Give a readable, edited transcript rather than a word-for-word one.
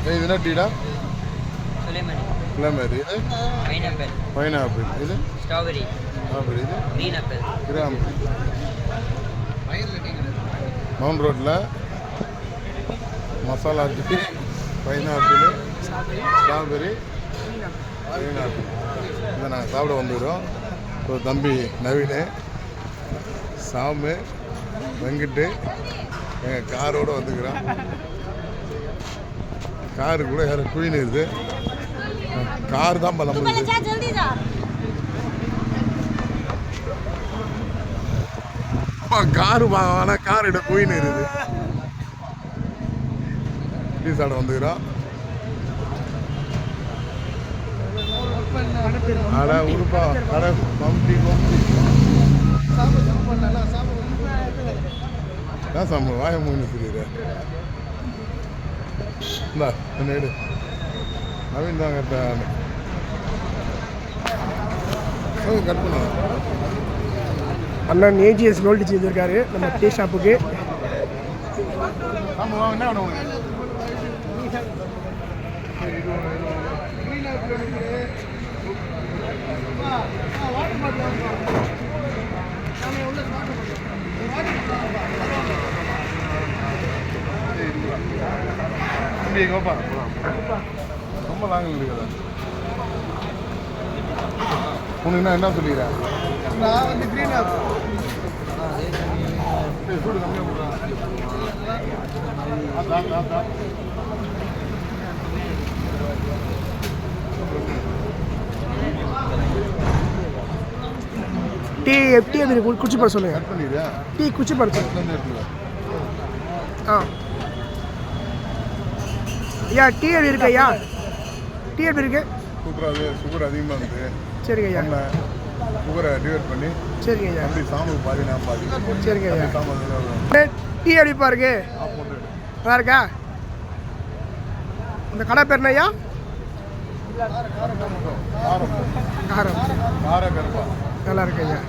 இது என்ன டீடா? லெமன். இது பைனாப்பிள். இது ஸ்ட்ராபெரி. இது கிரீன் ஆப்பிள். கிராம். மவுண்ட் ரோட்டில் masala tea, pineapple, strawberry, green apple இதை நாங்கள் சாப்பிட வந்துக்கிறோம். ஒரு தம்பி நவீன், சாமு, வெங்கிட்டு எங்கள் காரோடு வந்துக்கிறோம். காரு கூட யாரும் குயின் இருக்குது. கார் தான் நம்மளுக்கு. காரு ஆனால் காரோட குயின் இருக்குது. டீ சாப்பிட வந்துக்கிறோம். அட உடுப்பா கடை பம்பி தான் சாப்பிட வாய மூணு புரியுற. இந்தா என்ன எடு. நவீன் தான் கரெக்டாக கட் பண்ண. அண்ணன் ஏஜிஎஸ் கோல்டு செய்திருக்காரு நம்ம டீ ஷாப்புக்கு. ஆமாம் என்ன வேணும் உனக்கு? ரொம்ப லாங்கில் இருக்குதா உனக்குன்னா என்ன சொல்லிக்கிறேன்? நான் வந்து கிரீன் ஆப்பிள் சூடு கம்மியாக போடுறேன். டீ டீ அது குச்சி பட சொல்லுங்க. கட் பண்ணிடுறேன். டீ குச்சி பட சொல்லுங்க. ஆ ஐயா டீ எப்படி இருக்கு ஐயா? டீ எப்படி இருக்கு? சூப்பராக சுகர் அதிகமாக இருக்குது. சரிங்க ஐயா. சுகரை டிவைட் பண்ணி சரிங்க ஐயா. அப்படி சாம்பல் பாதி நான் பாதி. சரிங்க ஐயா. சாம்பல் டீ எப்படிப்பா இருக்கு? நல்லா இருக்கா? இந்த கடை பேர் என்ன ஐயா? காரம் காரம். கார கருப்பா. நல்லா இருக்கு ஐயா.